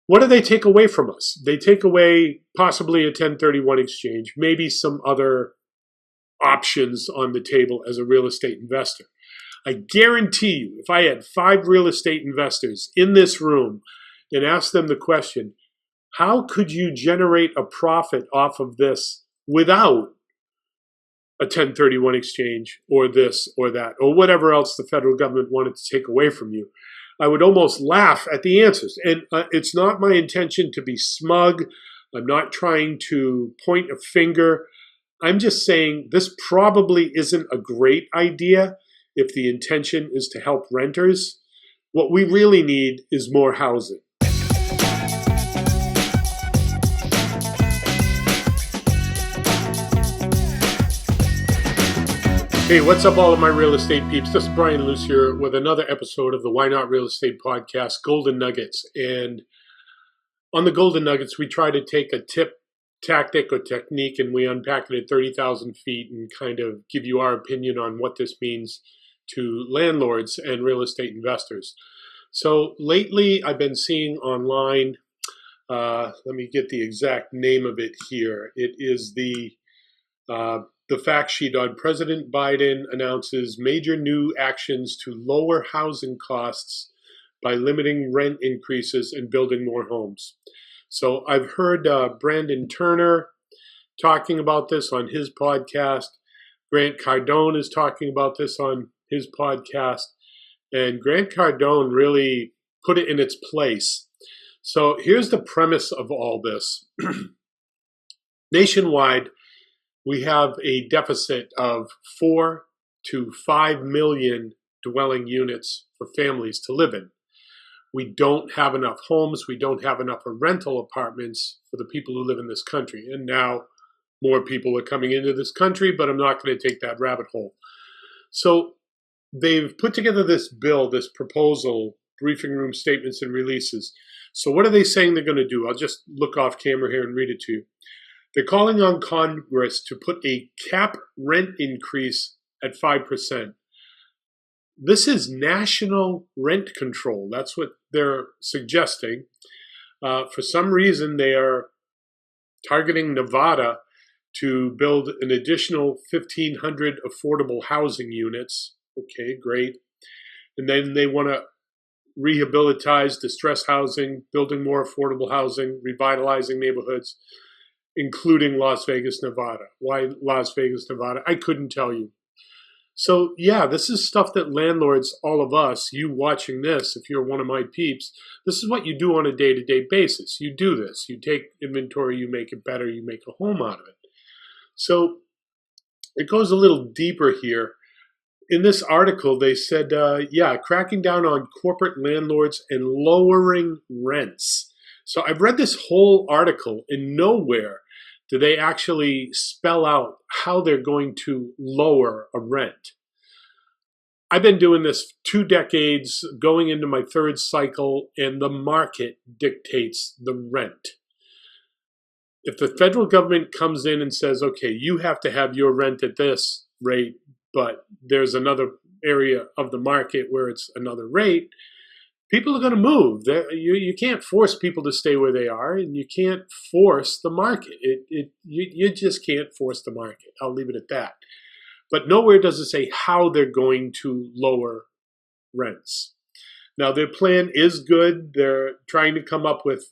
What do they take away from us? They take away possibly a 1031 exchange, maybe some other options on the table as a real estate investor. I guarantee you, if I had 5 real estate investors in this room and asked them the question, how could you generate a profit off of this without a 1031 exchange or this or that or whatever else the federal government wanted to take away from you? I would almost laugh at the answers. And it's not my intention to be smug. I'm not trying to point a finger. I'm just saying this probably isn't a great idea if the intention is to help renters. What we really need is more housing. Hey, what's up, all of my real estate peeps? This is Brian Lucier with another episode of the Why Not Real Estate podcast, Golden Nuggets. And on the Golden Nuggets, we try to take a tip, tactic, or technique, and we unpack it at 30,000 feet and kind of give you our opinion on what this means to landlords and real estate investors. So lately, I've been seeing online, let me get the exact name of it here. It is the fact sheet on President Biden announces major new actions to lower housing costs by limiting rent increases and building more homes. So I've heard Brandon Turner talking about this on his podcast. Grant Cardone is talking about this on his podcast. And Grant Cardone really put it in its place. So here's the premise of all this. Nationwide, we have a deficit of 4 to 5 million dwelling units for families to live in. We don't have enough homes. We don't have enough rental apartments for the people who live in this country. And now more people are coming into this country, but I'm not going to take that rabbit hole. So they've put together this bill, this proposal, briefing room statements and releases. So what are they saying they're going to do? I'll just look off camera here and read it to you. They're calling on Congress to put a cap rent increase at 5%. This is national rent control. That's what they're suggesting. For some reason, they are targeting Nevada to build an additional 1,500 affordable housing units. Okay, great. And then they want to rehabilitate distressed housing, building more affordable housing, revitalizing neighborhoods, including Las Vegas, Nevada. Why Las Vegas, Nevada? I couldn't tell you. So yeah, this is stuff that landlords, all of us, you watching this, if you're one of my peeps, this is what you do on a day-to-day basis. You do this. You take inventory, you make it better, you make a home out of it. So it goes a little deeper here. In this article, they said, cracking down on corporate landlords and lowering rents. So I've read this whole article, and nowhere do they actually spell out how they're going to lower a rent. I've been doing this 2 decades, going into my 3rd cycle, and the market dictates the rent. If the federal government comes in and says, okay, you have to have your rent at this rate, but there's another area of the market where it's another rate, people are going to move. You can't force people to stay where they are, and you can't force the market. You just can't force the market. I'll leave it at that. But nowhere does it say how they're going to lower rents. Now, their plan is good. They're trying to come up with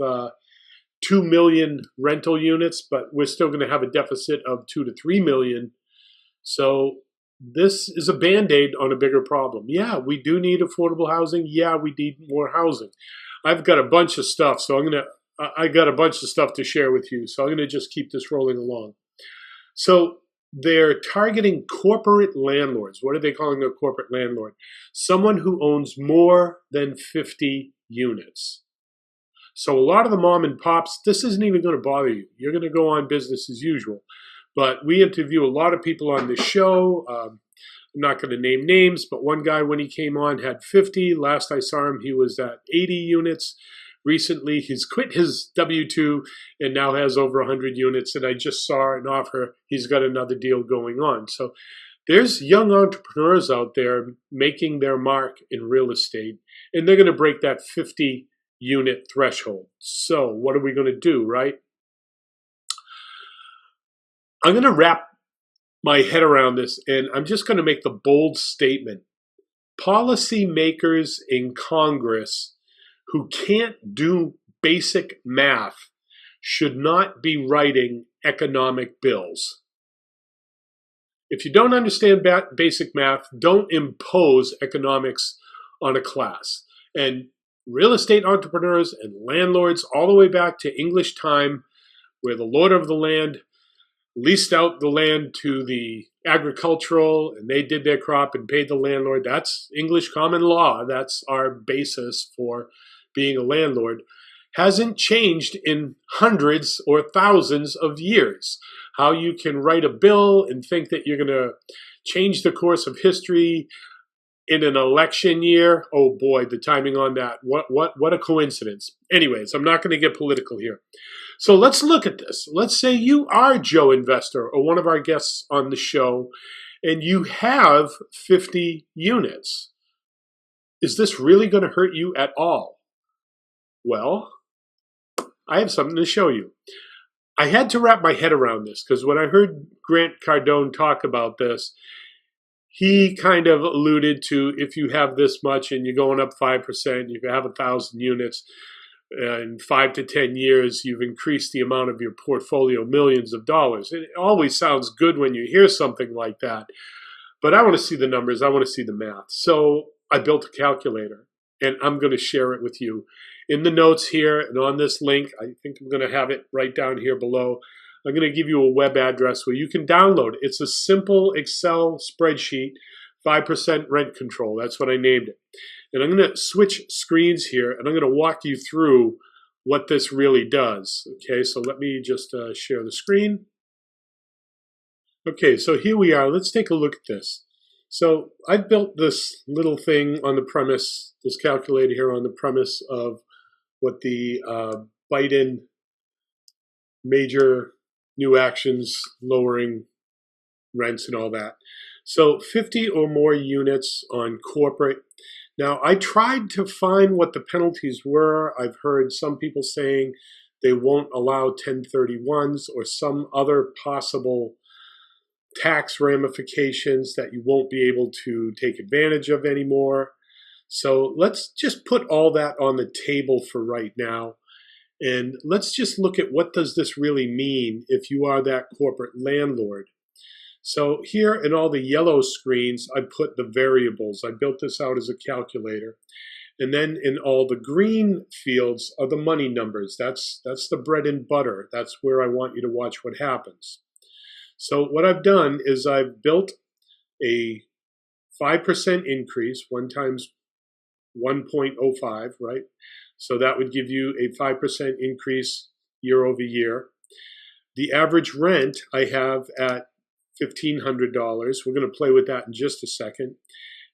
2 million rental units, but we're still going to have a deficit of 2 to 3 million. So this is a Band-Aid on a bigger problem. Yeah, we do need affordable housing. Yeah, we need more housing. I've got a bunch of stuff, so I got a bunch of stuff to share with you. So I'm going to just keep this rolling along. So they're targeting corporate landlords. What are they calling a corporate landlord? Someone who owns more than 50 units. So a lot of the mom and pops, this isn't even going to bother you. You're going to go on business as usual. But we interview a lot of people on this show. I'm not going to name names, but one guy, when he came on, had 50. Last I saw him, he was at 80 units. Recently, he's quit his W-2 and now has over 100 units. And I just saw an offer. He's got another deal going on. So there's young entrepreneurs out there making their mark in real estate, and they're going to break that 50 unit threshold. So what are we going to do, right? I'm going to wrap my head around this, and I'm just going to make the bold statement. Policymakers in Congress who can't do basic math should not be writing economic bills. If you don't understand basic math, don't impose economics on a class. And real estate entrepreneurs and landlords, all the way back to English time, where the lord of the land leased out the land to the agricultural, and they did their crop and paid the landlord. That's English common law. That's our basis for being a landlord. Hasn't changed in hundreds or thousands of years. How you can write a bill and think that you're going to change the course of history in an election year. Oh boy, the timing on that. What a coincidence. Anyways, I'm not going to get political here. So let's look at this. Let's say you are Joe Investor or one of our guests on the show, and you have 50 units. Is this really going to hurt you at all? Well, I have something to show you. I had to wrap my head around this because when I heard Grant Cardone talk about this, he kind of alluded to if you have this much and you're going up 5%, if you have 1,000 units, in 5 to 10 years, you've increased the amount of your portfolio millions of dollars. It always sounds good when you hear something like that. But I want to see the numbers. I want to see the math. So I built a calculator, and I'm going to share it with you. In the notes here and on this link, I think I'm going to have it right down here below. I'm going to give you a web address where you can download it. It's a simple Excel spreadsheet, 5% rent control. That's what I named it. And I'm going to switch screens here, and I'm going to walk you through what this really does. Okay, so let me just share the screen. Okay, so here we are. Let's take a look at this. So I built this little thing on the premise, this calculator here on the premise of what the Biden major new actions, lowering rents and all that. So 50 or more units on corporate. Now, I tried to find what the penalties were. I've heard some people saying they won't allow 1031s or some other possible tax ramifications that you won't be able to take advantage of anymore. So let's just put all that on the table for right now. And let's just look at what does this really mean if you are that corporate landlord. So here in all the yellow screens, I put the variables. I built this out as a calculator. And then in all the green fields are the money numbers. That's the bread and butter. That's where I want you to watch what happens. So what I've done is I've built a 5% increase, 1 times 1.05, right? So that would give you a 5% increase year over year. The average rent I have at $1,500. We're going to play with that in just a second.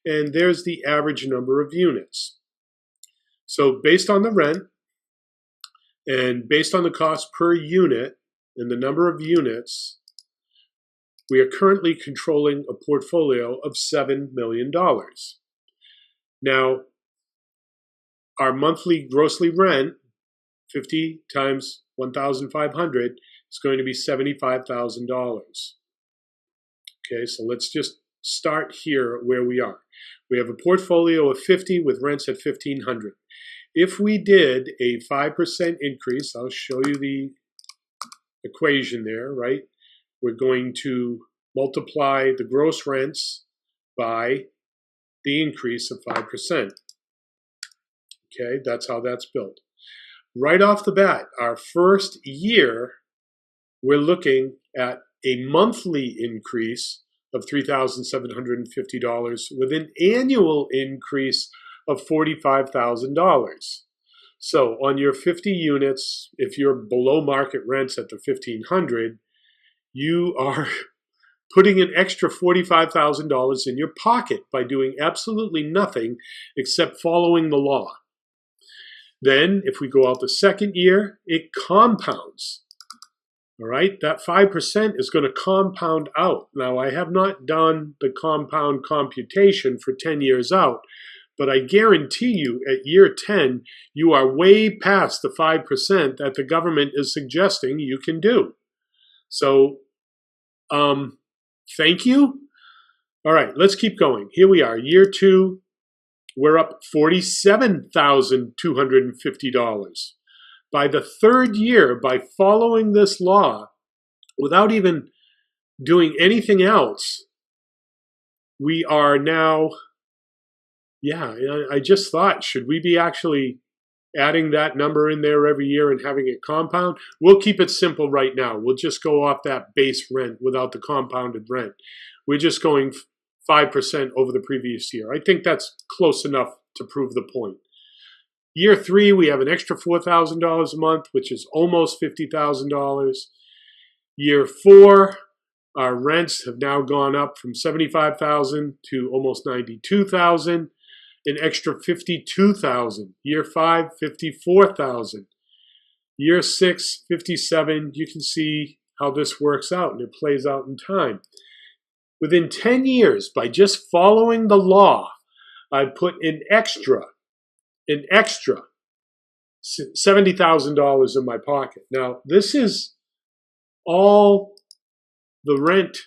And there's the average number of units. So based on the rent and based on the cost per unit and the number of units, we are currently controlling a portfolio of $7 million. Now, our monthly grossly rent, 50 times 1,500, is going to be $75,000. Okay, so let's just start here where we are. We have a portfolio of 50 with rents at 1,500. If we did a 5% increase, I'll show you the equation there, right? We're going to multiply the gross rents by the increase of 5%. Okay, that's how that's built. Right off the bat, our first year, we're looking at a monthly increase of $3,750 with an annual increase of $45,000. So on your 50 units, if you're below market rents at the 1,500, you are putting an extra $45,000 in your pocket by doing absolutely nothing except following the law. Then, if we go out the second year, it compounds. All right, that 5% is going to compound out. Now, I have not done the compound computation for 10 years out, But I guarantee you at year 10, you are way past the 5% that the government is suggesting you can do. So, thank you. All right, let's keep going. Here we are, year 2, we're up $47,250. By the third year, by following this law, without even doing anything else, we are now, I just thought, should we be actually adding that number in there every year and having it compound? We'll keep it simple right now. We'll just go off that base rent without the compounded rent. We're just going 5% over the previous year. I think that's close enough to prove the point. Year 3, we have an extra $4,000 a month, which is almost $50,000. Year 4, our rents have now gone up from $75,000 to almost $92,000, an extra $52,000. Year 5, $54,000. Year 6, $57,000. You can see how this works out, and it plays out in time. Within 10 years, by just following the law, I put an extra $70,000 in my pocket. Now, this is all the rent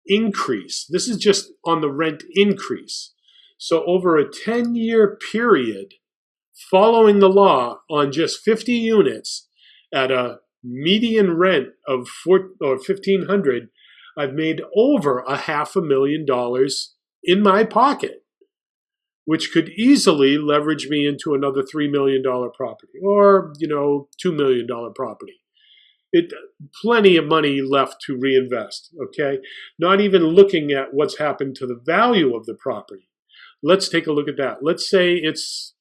increase. This is just on the rent increase. So over a 10-year period, following the law on just 50 units at a median rent of $1,500, I've made over $500,000 in my pocket, which could easily leverage me into another $3 million property or, $2 million property. Plenty of money left to reinvest, okay? Not even looking at what's happened to the value of the property. Let's take a look at that. Let's say it's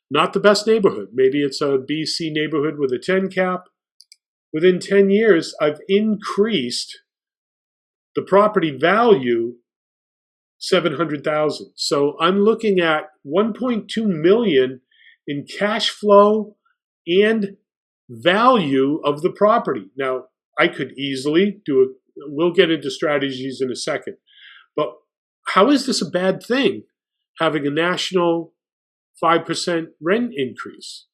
not the best neighborhood. Maybe it's a BC neighborhood with a 10 cap. Within 10 years, I've increased the property value $700,000. So I'm looking at $1.2 million in cash flow and value of the property. Now, I could easily do it. We'll get into strategies in a second. But how is this a bad thing, having a national 5% rent increase?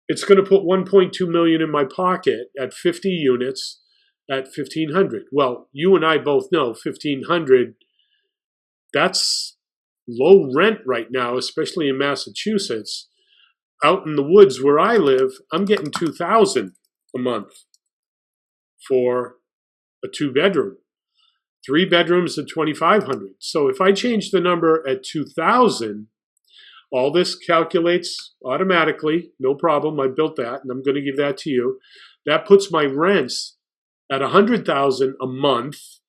It's going to put $1.2 million in my pocket at 50 units at $1,500. Well, you and I both know $1,500, that's low rent right now, especially in Massachusetts. Out in the woods where I live, I'm getting $2,000 a month for a 2-bedroom. 3 bedrooms at $2,500. So if I change the number at $2,000, all this calculates automatically, no problem. I built that, and I'm going to give that to you. That puts my rents at $100,000 a month,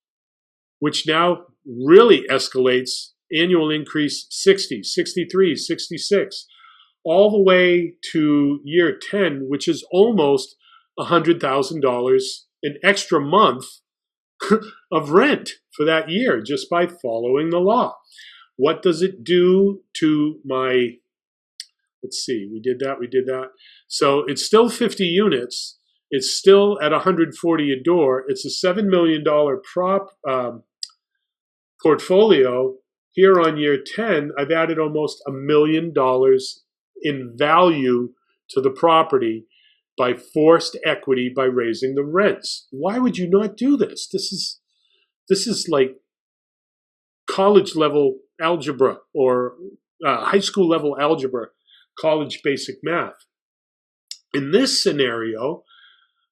which now really escalates. Annual increase 60, 63, 66, all the way to year 10, which is almost $100,000 an extra month of rent for that year just by following the law. What does it do to my, let's see, we did that. So it's still 50 units. It's still at $140 a door. It's a $7 million portfolio. Here on year 10, I've added almost $1 million in value to the property by forced equity by raising the rents. Why would you not do this? This is like college level algebra or high school level algebra, college basic math. In this scenario,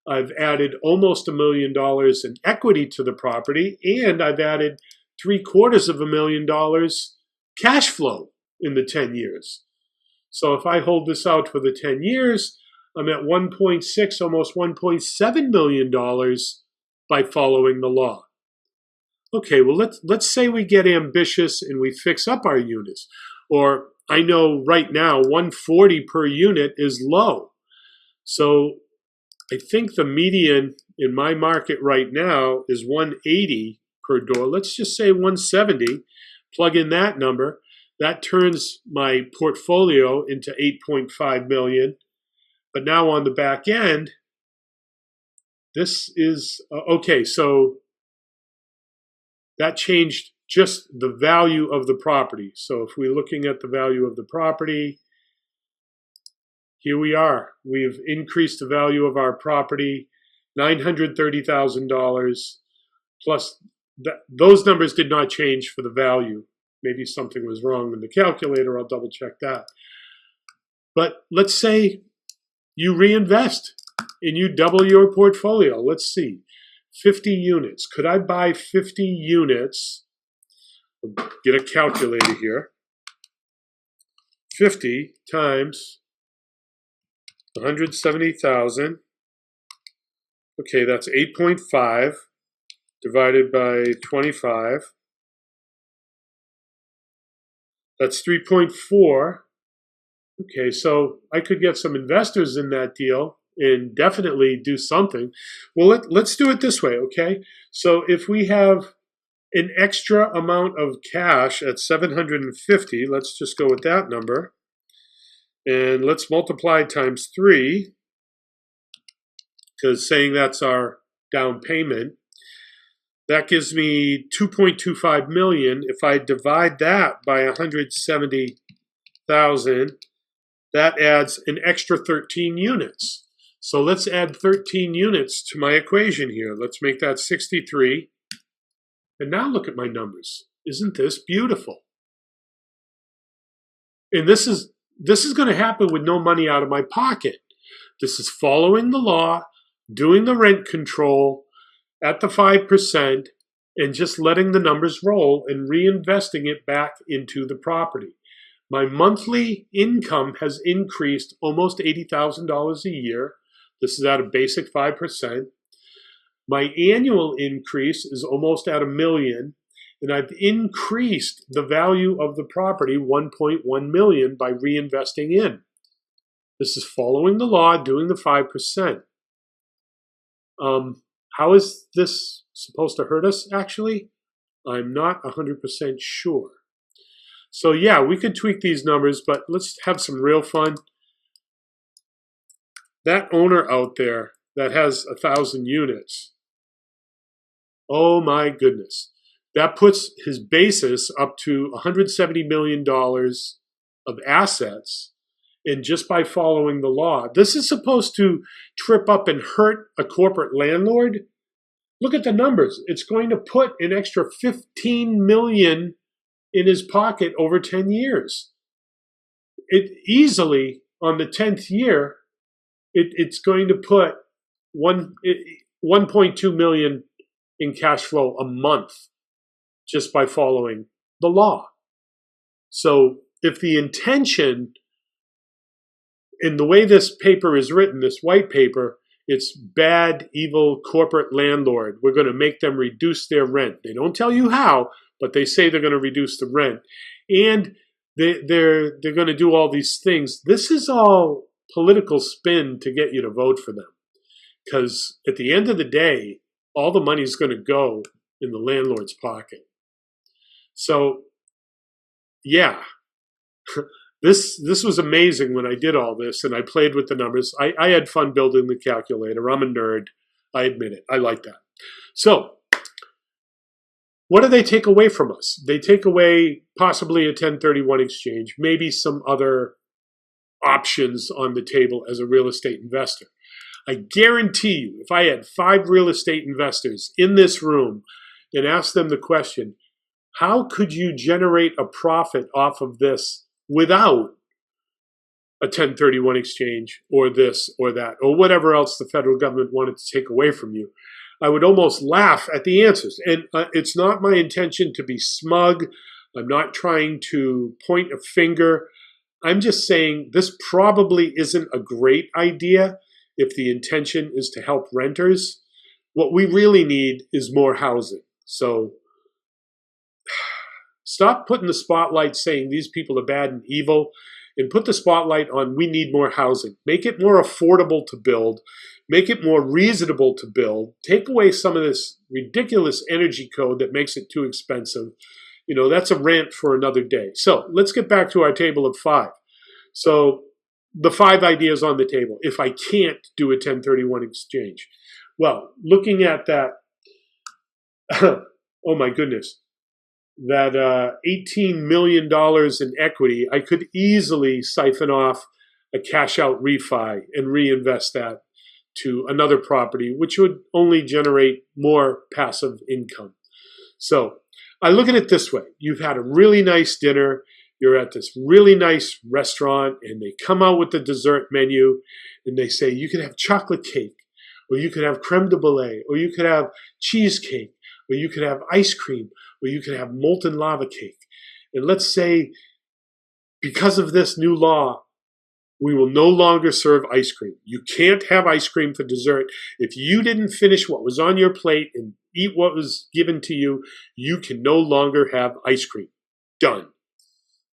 I've added almost $1 million in equity to the property, and I've added $750,000 cash flow in the 10 years. So if I hold this out for the 10 years, I'm at $1.6, almost $1.7 million by following the law. Okay, well, let's say we get ambitious and we fix up our units. Or I know right now $140 per unit is low. So I think the median in my market right now is $180 per door. Let's just say $170. Plug in that number. That turns my portfolio into $8.5 million. But now on the back end, this is, okay, so that changed just the value of the property. So if we're looking at the value of the property, here we are. We've increased the value of our property, $930,000, plus those numbers did not change for the value. Maybe something was wrong in the calculator. I'll double check that. But let's say you reinvest and you double your portfolio. Let's see, 50 units. Could I buy 50 units? I'll get a calculator here. 50 times 170,000. Okay, that's 8.5 divided by 25. That's 3.4. Okay, so I could get some investors in that deal and definitely do something. Well, let's do it this way, okay? So if we have an extra amount of cash at 750, let's just go with that number. And let's multiply times 3, because saying that's our down payment. That gives me 2.25 million. If I divide that by 170,000, that adds an extra 13 units. So let's add 13 units to my equation here. Let's make that 63. And now look at my numbers. Isn't this beautiful? And this is going to happen with no money out of my pocket. This is following the law, doing the rent control at the 5%, and just letting the numbers roll and reinvesting it back into the property. My monthly income has increased almost $80,000 a year. This is at a basic 5%. My annual increase is almost at $1 million, and I've increased the value of the property $1.1 million by reinvesting in. This is following the law, doing the 5%. How is this supposed to hurt us, actually? I'm not 100% sure. So yeah, we could tweak these numbers, but let's have some real fun. That owner out there that has 1,000 units, oh my goodness. That puts his basis up to $170 million of assets, and just by following the law. This is supposed to trip up and hurt a corporate landlord. Look at the numbers. It's going to put an extra $15 million in his pocket over 10 years. It easily, on the 10th year, it's going to put $1.2 million in cash flow a month just by following the law. So if the intention in the way this paper is written, this white paper, it's bad, evil corporate landlord. We're going to make them reduce their rent. They don't tell you how, but they say they're going to reduce the rent. And they're going to do all these things. This is all political spin to get you to vote for them. Because at the end of the day, all the money is going to go in the landlord's pocket. So, yeah. This was amazing when I did all this and I played with the numbers. I had fun building the calculator. I'm a nerd. I admit it. I like that. So what do they take away from us? They take away possibly a 1031 exchange, maybe some other options on the table as a real estate investor. I guarantee you, if I had 5 real estate investors in this room and asked them the question, how could you generate a profit off of this without a 1031 exchange or this or that or whatever else the federal government wanted to take away from you? I would almost laugh at the answers. And it's not my intention to be smug. I'm not trying to point a finger. I'm just saying this probably isn't a great idea if the intention is to help renters. What we really need is more housing. So stop putting the spotlight saying these people are bad and evil and put the spotlight on we need more housing. Make it more affordable to build. Make it more reasonable to build. Take away some of this ridiculous energy code that makes it too expensive. You know, that's a rant for another day. So let's get back to our table of 5. So the 5 ideas on the table, if I can't do a 1031 exchange. Well, looking at that, oh my goodness. that $18 million in equity, I could easily siphon off a cash out refi and reinvest that to another property, which would only generate more passive income. So I look at it this way. You've had a really nice dinner. You're at this really nice restaurant and they come out with the dessert menu and they say you can have chocolate cake, or you could have creme de brulee, or you could have cheesecake, or you could have ice cream, or you could have molten lava cake. And let's say because of this new law, we will no longer serve ice cream. You can't have ice cream for dessert. If you didn't finish what was on your plate and eat what was given to you, you can no longer have ice cream. Done.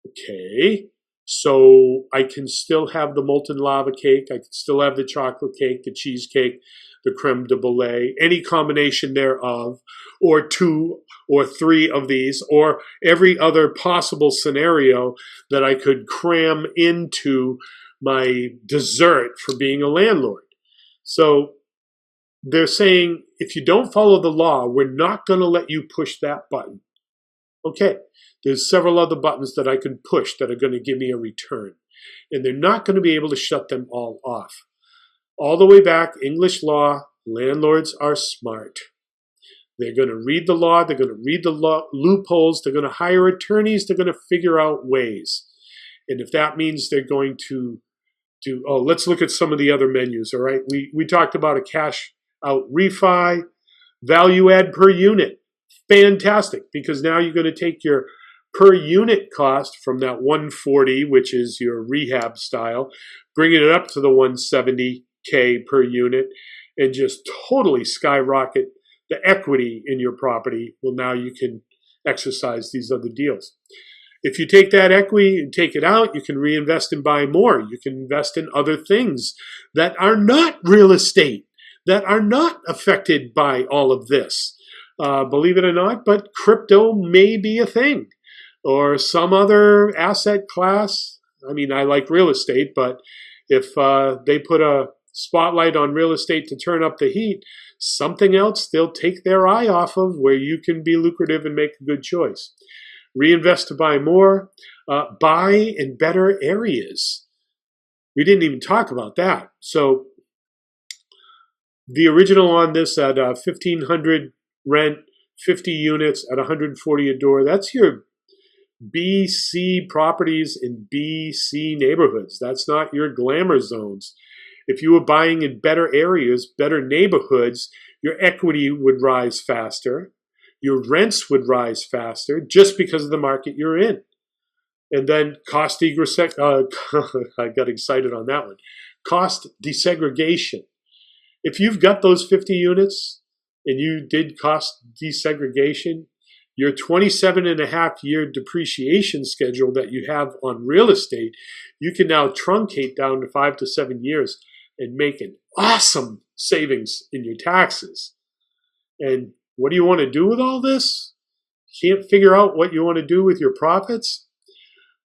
Okay, so I can still have the molten lava cake. I can still have the chocolate cake, the cheesecake, the creme de brulee, any combination thereof, or 2 or 3 of these, or every other possible scenario that I could cram into my dessert for being a landlord. So they're saying, if you don't follow the law, we're not going to let you push that button. Okay, there's several other buttons that I can push that are going to give me a return. And they're not going to be able to shut them all off. All the way back, English law, landlords are smart. They're going to read the law. They're going to read the loopholes. They're going to hire attorneys. They're going to figure out ways. And if that means they're going to do, let's look at some of the other menus, all right? We talked about a cash out refi, value add per unit. Fantastic, because now you're going to take your per unit cost from that 140, which is your rehab style, bringing it up to the 170K per unit, and just totally skyrocket the equity in your property. Well, now you can exercise these other deals. If you take that equity and take it out, you can reinvest and buy more. You can invest in other things that are not real estate, that are not affected by all of this. Believe it or not, but crypto may be a thing, or some other asset class. I mean, I like real estate, but if they put a spotlight on real estate to turn up the heat, something else they'll take their eye off of where you can be lucrative and make a good choice. Reinvest to buy more, buy in better areas. We didn't even talk about that. So the original on this at 1,500 rent, 50 units at 140 a door, that's your BC properties in BC neighborhoods. That's not your glamour zones. If you were buying in better areas, better neighborhoods, your equity would rise faster. Your rents would rise faster just because of the market you're in. And then I got excited on that one. Cost desegregation. If you've got those 50 units and you did cost desegregation, your 27.5-year depreciation schedule that you have on real estate, you can now truncate down to 5 to 7 years and make an awesome savings in your taxes. And what do you want to do with all this? Can't figure out what you want to do with your profits?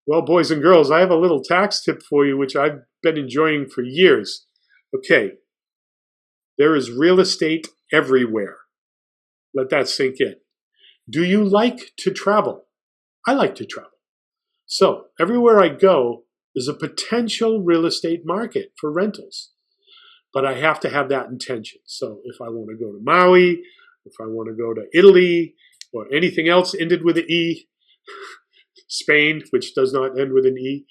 Well, boys and girls, I have a little tax tip for you, which I've been enjoying for years. Okay, there is real estate everywhere. Let that sink in. Do you like to travel? I like to travel. So everywhere I go is a potential real estate market for rentals. But I have to have that intention. So if I want to go to Maui, if I want to go to Italy, or anything else ended with an E, Spain, which does not end with an E,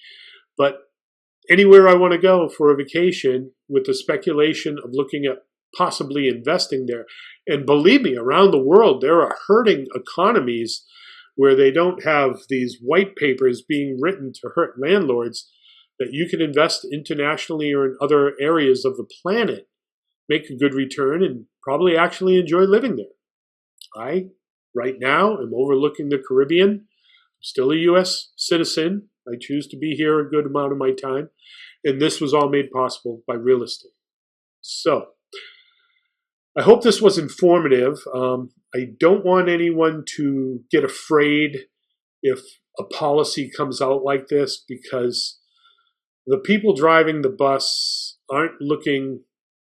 but anywhere I want to go for a vacation with the speculation of looking at possibly investing there. And believe me, around the world, there are hurting economies where they don't have these white papers being written to hurt landlords, that you can invest internationally or in other areas of the planet, make a good return, and probably actually enjoy living there. I, right now, am overlooking the Caribbean. I'm still a U.S. citizen. I choose to be here a good amount of my time. And this was all made possible by real estate. So, I hope this was informative. I don't want anyone to get afraid if a policy comes out like this, because the people driving the bus aren't looking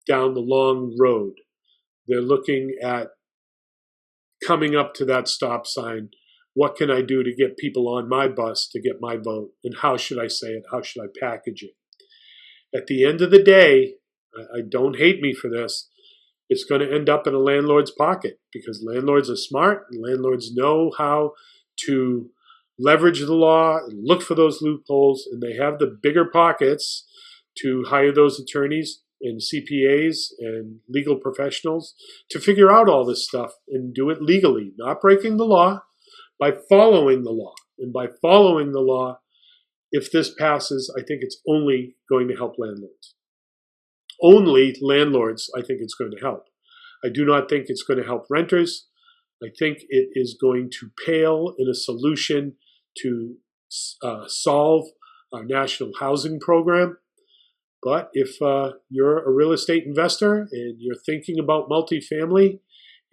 down the long road. They're looking at coming up to that stop sign what can I do to get people on my bus to get my vote? And how should I say it? How should I package it? At the end of the day, I don't hate me for this, it's going to end up in a landlord's pocket because landlords are smart and landlords know how to leverage the law and look for those loopholes, and they have the bigger pockets to hire those attorneys and CPAs and legal professionals to figure out all this stuff and do it legally, not breaking the law, by following the law. And by following the law, if this passes, I think it's only going to help landlords. Only landlords, I think it's going to help. I do not think it's going to help renters. I think it is going to pale in a solution to solve our national housing program. But if you're a real estate investor and you're thinking about multifamily,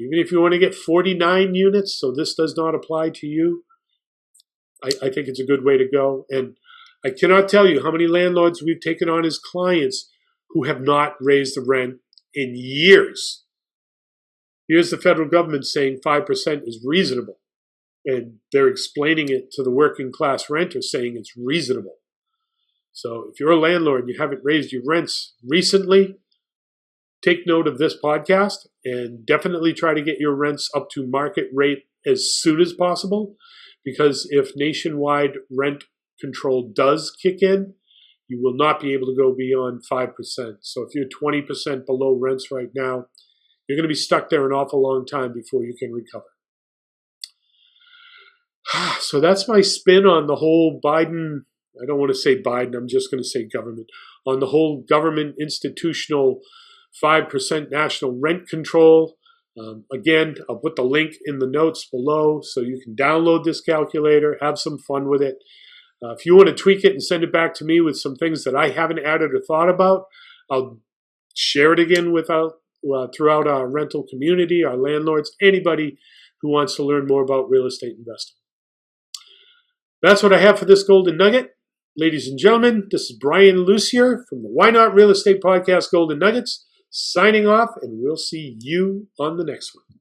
even if you want to get 49 units, so this does not apply to you, I think it's a good way to go. And I cannot tell you how many landlords we've taken on as clients who have not raised the rent in years. Here's the federal government saying 5% is reasonable. And they're explaining it to the working class renter saying it's reasonable. So if you're a landlord and you haven't raised your rents recently, take note of this podcast and definitely try to get your rents up to market rate as soon as possible. Because if nationwide rent control does kick in, you will not be able to go beyond 5%. So if you're 20% below rents right now, you're going to be stuck there an awful long time before you can recover. So that's my spin on the whole Biden, I don't want to say Biden, I'm just going to say government, on the whole government institutional 5% national rent control. Again, I'll put the link in the notes below so you can download this calculator, have some fun with it. If you want to tweak it and send it back to me with some things that I haven't added or thought about, I'll share it again throughout our rental community, our landlords, anybody who wants to learn more about real estate investing. That's what I have for this Golden Nugget. Ladies and gentlemen, this is Brian Lucier from the Why Not Real Estate Podcast Golden Nuggets, signing off, and we'll see you on the next one.